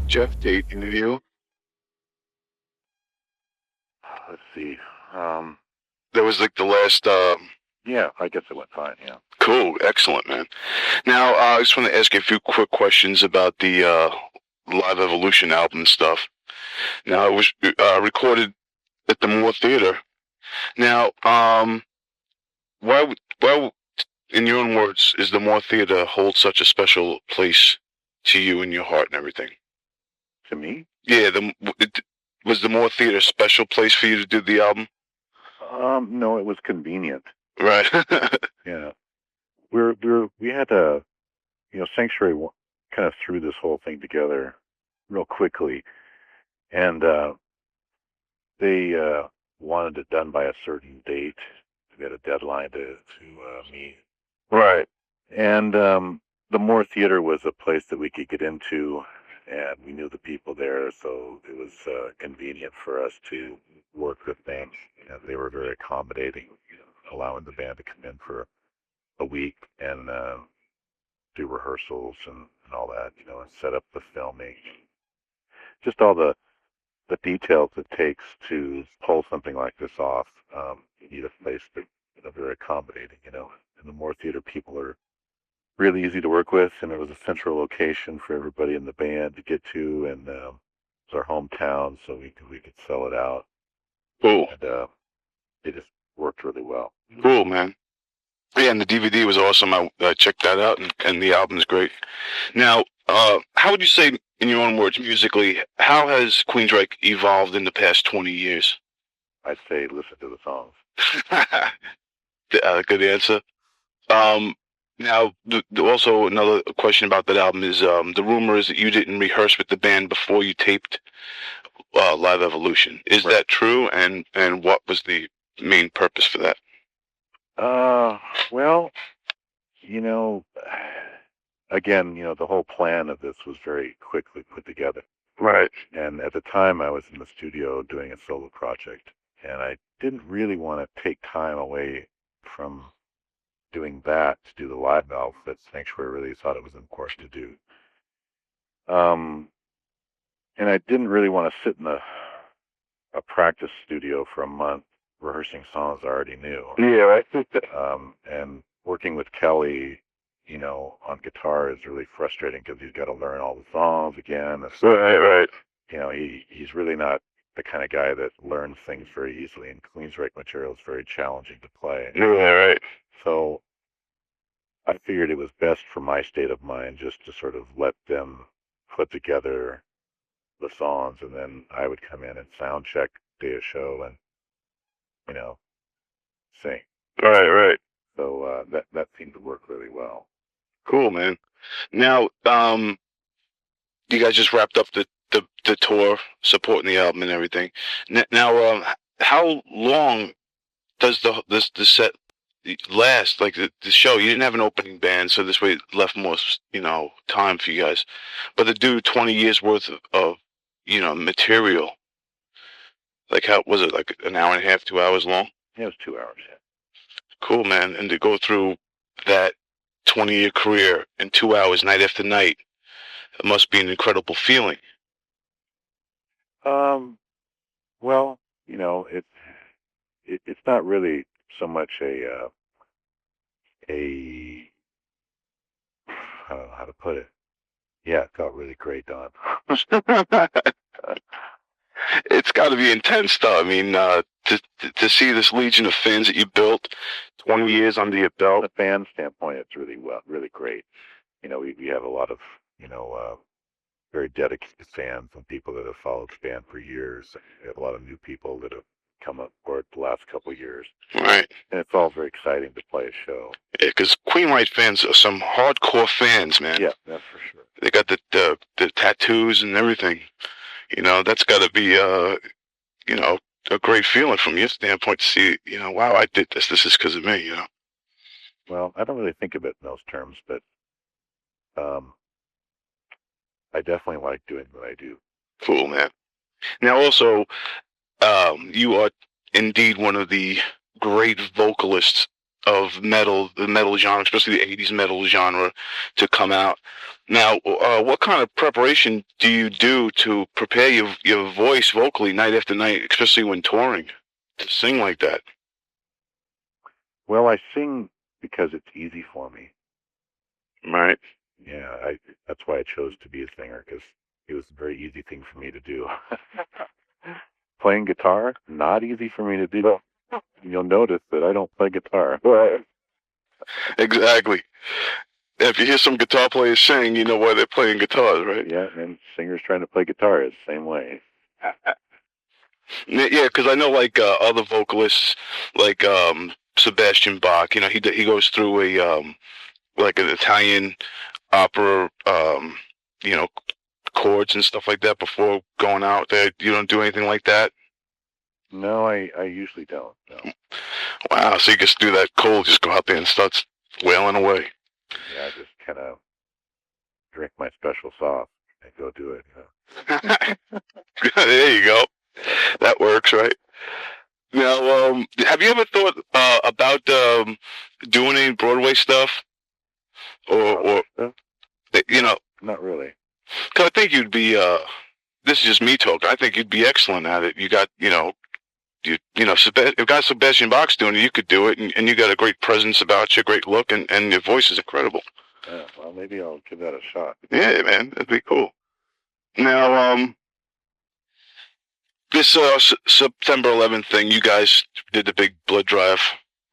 Geoff Tate interview. Let's see. That was like the last. Yeah, I guess it went fine. Yeah. Cool, excellent, man. Now, I just want to ask you a few quick questions about the Live Evolution album stuff. Now, it was recorded at the Moore Theater. Now, why, in your own words, is the Moore Theater hold such a special place to you in your heart and everything? To me? Yeah, was the Moore Theater a special place for you to do the album? No, it was convenient. Right. Yeah. We had Sanctuary kind of threw this whole thing together real quickly, and they wanted it done by a certain date. We had a deadline to meet. Right. And the Moore Theater was a place that we could get into, and we knew the people there, so it was convenient for us to work with them. And they were very accommodating, allowing the band to come in for a week and do rehearsals and all that, and set up the filming. Just all the details it takes to pull something like this off. You need a place that very accommodating, And the Moore Theater people are really easy to work with, and it was a central location for everybody in the band to get to, and it was our hometown, so we could sell it out. Cool. And it just worked really well. Cool, man. Yeah, and the DVD was awesome. I checked that out, and the album is great. Now, how would you say, in your own words, musically, how has Queensryche evolved in the past 20 years? I'd say listen to the songs. Good answer. Now, also another question about that album is the rumor is that you didn't rehearse with the band before you taped Live Evolution. Is Right. that true? And what was the main purpose for that? Well, again, the whole plan of this was very quickly put together. Right. And at the time, I was in the studio doing a solo project, and I didn't really want to take time away from doing that to do the live album that Sanctuary really thought it was important to do. And I didn't really want to sit in a practice studio for a month rehearsing songs I already knew. Yeah, right. And working with Kelly, on guitar is really frustrating because he's got to learn all the songs again. Right. He's really not the kind of guy that learns things very easily, and Queensryche material is very challenging to play. Yeah, right. So I figured it was best for my state of mind just to sort of let them put together the songs, and then I would come in and sound check, day of show, and sing. Right. So that seemed to work really well. Cool, man. Now, you guys just wrapped up the tour supporting the album and everything. Now, how long does the set last? Like the show, you didn't have an opening band, so this way it left more time for you guys. But to do 20 years worth of material, like how was it? Like an hour and a half, 2 hours long? Yeah, it was 2 hours. Yeah. Cool, man. And to go through that 20-year career in 2 hours, night after night, it must be an incredible feeling. Well, it's not really so much a I don't know how to put it. Yeah, it felt really great, Don. It's got to be intense, though. I mean, to see this legion of fans that you built, 20 years under your belt. From the band standpoint, it's really great. We have a lot of very dedicated fans and people that have followed the band for years. We have a lot of new people that have come up for it the last couple of years. Right. And it's all very exciting to play a show. Yeah, because Queensryche fans are some hardcore fans, man. Yeah, that's for sure. They got the tattoos and everything. That's got to be a great feeling from your standpoint to see, wow, I did this. This is because of me, Well, I don't really think of it in those terms, but I definitely like doing what I do. Cool, man. Now, also, you are indeed one of the great vocalists of metal, the metal genre, especially the '80s metal genre, to come out. Now, what kind of preparation do you do to prepare your voice vocally night after night, especially when touring, to sing like that? Well, I sing because it's easy for me. Right. Yeah, that's why I chose to be a singer, because it was a very easy thing for me to do. Playing guitar, not easy for me to do. You'll notice that I don't play guitar. Right. Exactly. If you hear some guitar players sing, you know why they're playing guitars, right? Yeah, and singers trying to play guitar is the same way. Yeah, because I know like other vocalists, like Sebastian Bach. You know, he goes through a like an Italian opera, you know, chords and stuff like that before going out there. You don't do anything like that? No, I usually don't. No. Wow, so you just do that cold, just go out there and start wailing away. Yeah, I just kind of drink my special sauce and go do it. You know? There you go. That works, right? Now, have you ever thought about doing any Broadway stuff, or stuff? You know? Not really. Cause I think you'd be. This is just me talking. I think you'd be excellent at it. You got, you know, if got Sebastian Bach's doing it, you could do it, and you got a great presence about you, great look, and your voice is incredible. Yeah, well, maybe I'll give that a shot. Yeah, man, that'd be cool. Now, this September 11th thing, you guys did the big blood drive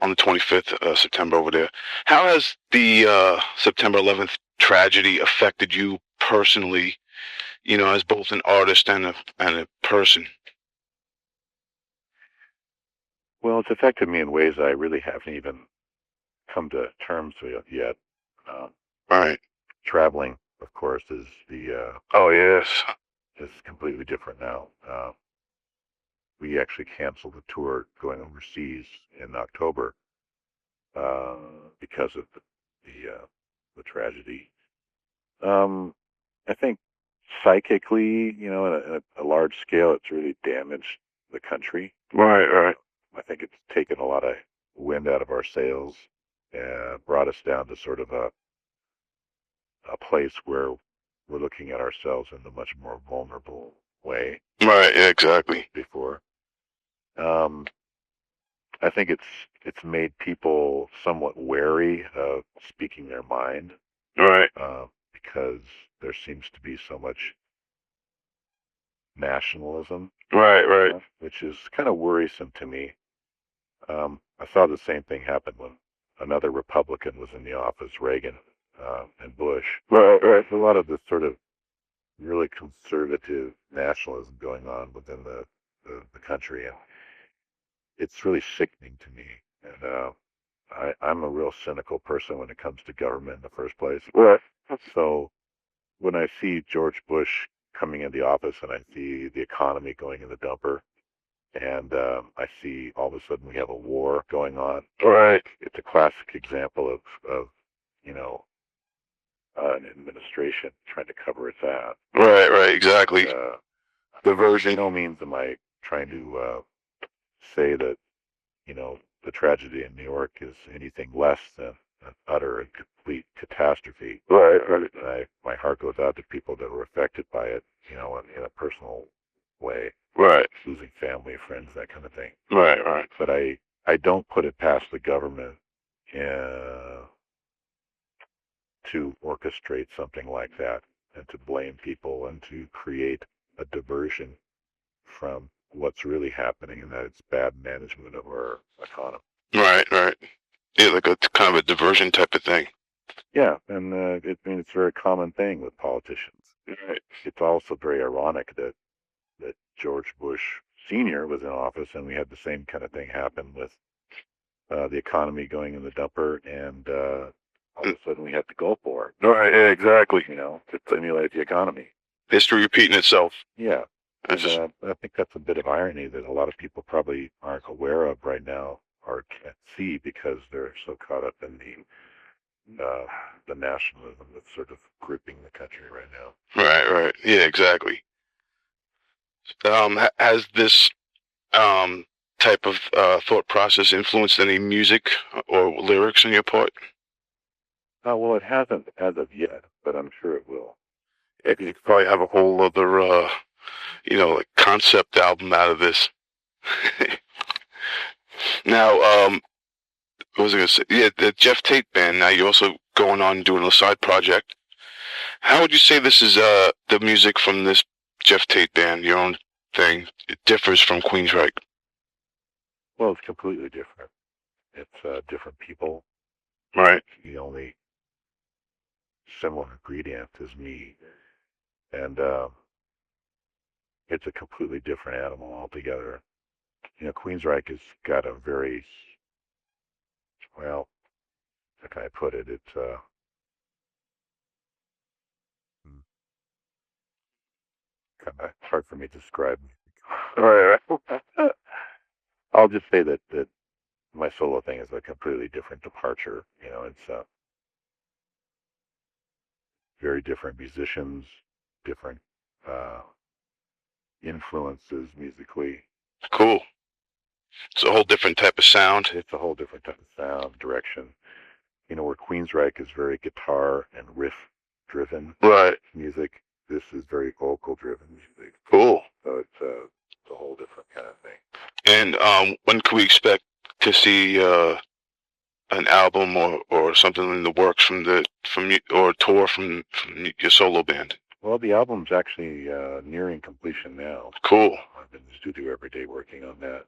on the 25th September over there. How has the September 11th tragedy affected you personally, you know, as both an artist and a person? Well, it's affected me in ways I really haven't even come to terms with yet. Right. Traveling, of course, is oh yes, is completely different now. We actually canceled the tour going overseas in October because of the tragedy. I think psychically, you know, at a large scale, it's really damaged the country. Right, right. I think it's taken a lot of wind out of our sails and brought us down to sort of a place where we're looking at ourselves in a much more vulnerable way. Right, yeah, exactly. Before. I think it's made people somewhat wary of speaking their mind. Right. Because there seems to be so much nationalism. Right, right. Which is kind of worrisome to me. I saw the same thing happen when another Republican was in the office, Reagan and Bush. Right, right. There's a lot of this sort of really conservative nationalism going on within the country, and it's really sickening to me. And I'm a real cynical person when it comes to government in the first place. Right. So when I see George Bush coming in the office and I see the economy going in the dumper, and I see all of a sudden we have a war going on. Right. It's a classic example of you know, an administration trying to cover its ass. Right, right, exactly. Diversion. By no means am I trying to say that, you know, the tragedy in New York is anything less than an utter and complete catastrophe. Right, right. My heart goes out to people that were affected by it, you know, in a personal way. Right. Losing family, friends, that kind of thing. Right, right. But I don't put it past the government to orchestrate something like that and to blame people and to create a diversion from what's really happening, and that it's bad management of our economy. Right, right. Yeah, like a kind of a diversion type of thing. Yeah, and it's a very common thing with politicians. Right. It's also very ironic that George Bush Sr. was in office, and we had the same kind of thing happen with the economy going in the dumper, and all of a sudden we had the Gulf War. Right, yeah, exactly. You know, to stimulate the economy. History repeating itself. Yeah. And, just... I think that's a bit of irony that a lot of people probably aren't aware of right now or can't see because they're so caught up in the nationalism that's sort of gripping the country right now. Right, right. Yeah, exactly. Has this type of thought process influenced any music or lyrics on your part? Well, it hasn't as of yet, but I'm sure it will. You could probably have a whole other, like concept album out of this. Now, what was I going to say? Yeah, the Geoff Tate band. Now you're also going on doing a side project. How would you say this is the music from this Geoff Tate band, your own thing? It differs from Queensryche. Well, it's completely different. It's different people. Right. The only similar ingredient is me, and it's a completely different animal altogether. Queensryche has got a very, well, how can I put it? It's kind of hard for me to describe. Right. I'll just say that my solo thing is a completely different departure. It's very different musicians, different uh, influences musically. Cool. It's a whole different type of sound. It's a whole different type of sound, direction. Where Queensryche is very guitar and riff driven Right. music, this is very vocal driven music. Cool. So it's a whole different kind of thing. And when can we expect to see an album or something in the works or a tour from your solo band? Well, the album's actually nearing completion now. Cool. I'm in the studio every day working on that.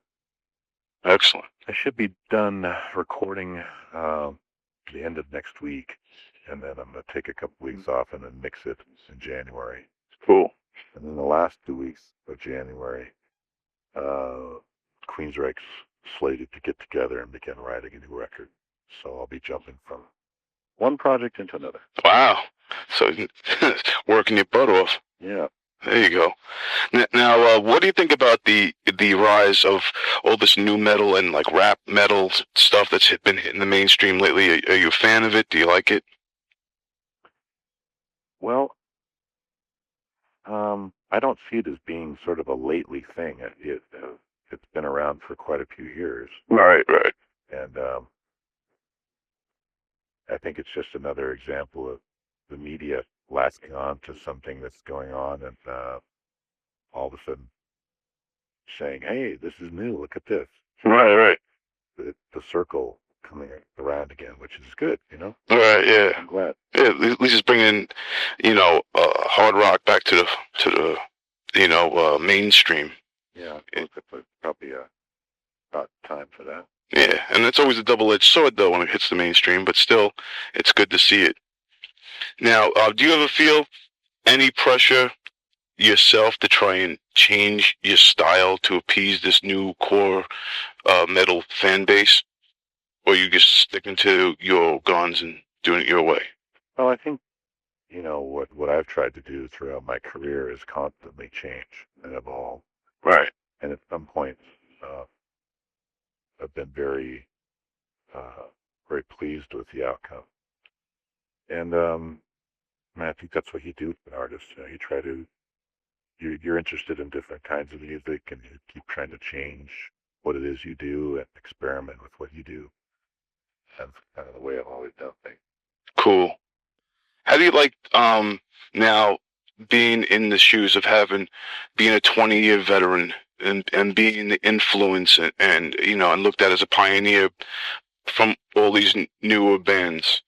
Excellent. I should be done recording the end of next week, and then I'm going to take a couple weeks off and then mix it in January. Cool. And then the last 2 weeks of January, Queensryche's slated to get together and begin writing a new record. So I'll be jumping from one project into another. Wow. So working your butt off. Yeah. There you go. Now, what do you think about the rise of all this new metal and like rap metal stuff that's been hitting the mainstream lately? Are you a fan of it? Do you like it? Well, I don't see it as being sort of a lately thing. It's been around for quite a few years. Right. And I think it's just another example of the media latching on to something that's going on and all of a sudden saying, hey, this is new, look at this. Right. The circle coming around again, which is good, Right, yeah. I'm glad. Yeah, at least it's bringing, hard rock back to the mainstream. Yeah, it's probably about time for that. Yeah, and it's always a double-edged sword, though, when it hits the mainstream, but still, it's good to see it. Now, do you ever feel any pressure yourself to try and change your style to appease this new core metal fan base? Or you just sticking to your guns and doing it your way? Well, I think, what I've tried to do throughout my career is constantly change and evolve. Right. And at some points, I've been very, very pleased with the outcome. And I think that's what you do as an artist. You try to, you're interested in different kinds of music, and you keep trying to change what it is you do and experiment with what you do. That's kind of the way I've always done things. Cool. How do you like now being in the shoes of being a 20-year veteran and being the influence and looked at as a pioneer from all these newer bands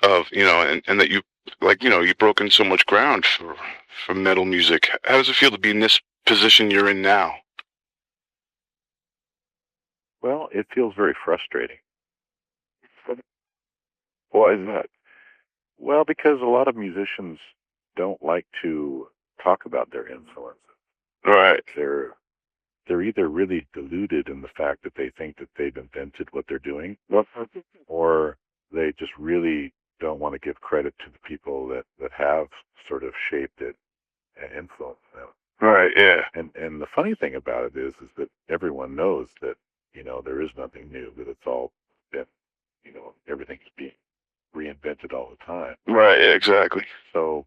and that you've broken so much ground for metal music. How does it feel to be in this position you're in now? Well, it feels very frustrating. Why is that? Well, because a lot of musicians don't like to talk about their influences. Right. They're either really deluded in the fact that they think that they've invented what they're doing, or they just really don't want to give credit to the people that have sort of shaped it and influenced them. Right, yeah. And the funny thing about it is that everyone knows that, there is nothing new, that it's all been, everything's being reinvented all the time. Right, yeah, exactly. So,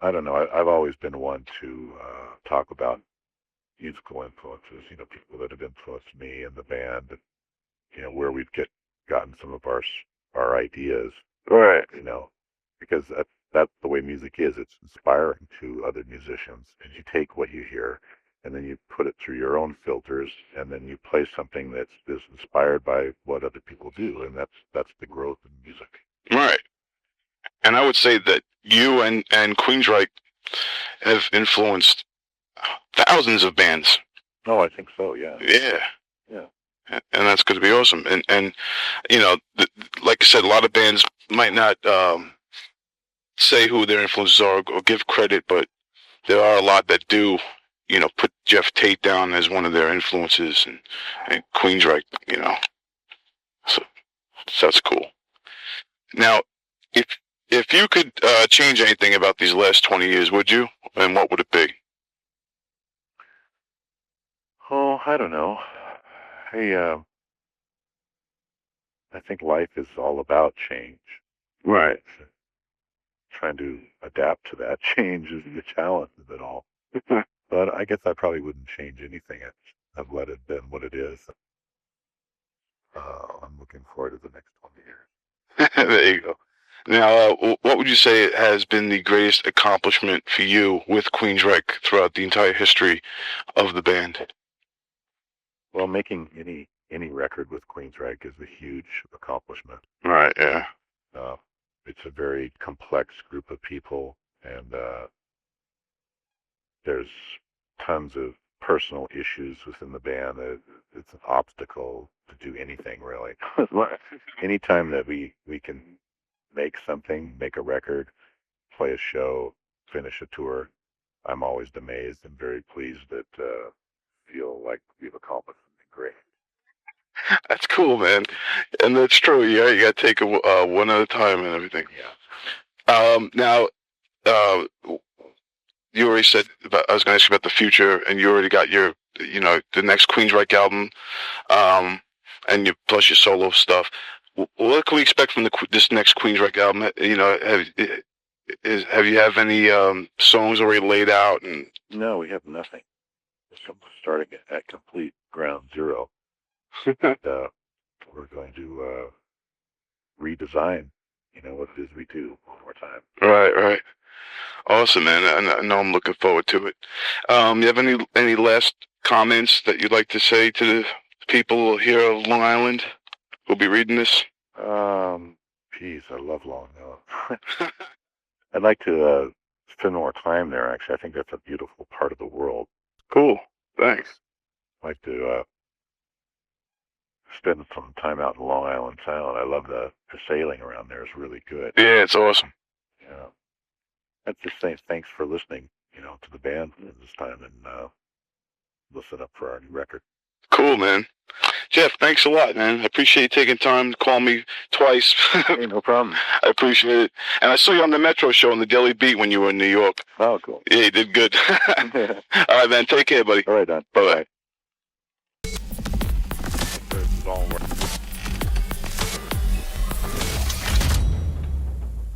I don't know. I've always been one to talk about musical influences, people that have influenced me and the band, where we've gotten some of our ideas, Right. because that's the way music is. It's inspiring to other musicians, and you take what you hear, and then you put it through your own filters, and then you play something that's inspired by what other people do, and that's the growth in music. Right. And I would say that you and Queensryche have influenced thousands of bands. Oh, I think so. Yeah. Yeah. Yeah. And that's going to be awesome. And like I said, a lot of bands might not say who their influences are or give credit, but there are a lot that do, put Geoff Tate down as one of their influences, and Queensryche, so that's cool. Now, if you could change anything about these last 20 years, would you? And what would it be? Oh, I don't know. I think life is all about change. Right. Trying to adapt to that change is the challenge of it all. But I guess I probably wouldn't change anything. I've let it been what it is. I'm looking forward to the next 20 years. There you go. Now, what would you say has been the greatest accomplishment for you with Queensryche throughout the entire history of the band? Well, making any record with Queensryche is a huge accomplishment. Right. Yeah. It's a very complex group of people, and there's tons of personal issues within the band. It's an obstacle to do anything, really. Anytime that we can make a record, play a show, finish a tour, I'm always amazed and very pleased that feel like we've accomplished something great. That's cool, man. And that's true. Yeah, you got to take it one at a time and everything. Yeah. Now, you already said I was going to ask you about the future, and you already got your, the next Queensryche album, and plus your solo stuff. What can we expect from this next Queensryche album? Have you have any songs already laid out? And no, we have nothing. We're starting at complete ground zero. We're going to redesign, what it is we do one more time. Right. Awesome, man. I know I'm looking forward to it. You have any last comments that you'd like to say to the people here of Long Island who'll be reading this? Geez, I love Long Island. I'd like to spend more time there, actually. I think that's a beautiful part of the world. Cool. Thanks. I'd like to spend some time out in Long Island Sound. I love the sailing around there is really good. Yeah, it's awesome. Yeah. I'd just say thanks for listening, to the band this time, and listen up for our new record. Cool, man. Geoff, thanks a lot, man. I appreciate you taking time to call me twice. Hey, no problem. I appreciate it. And I saw you on the Metro show on the Daily Beat when you were in New York. Oh, cool. Yeah, you did good. All right, man. Take care, buddy. All right, Don. Bye-bye.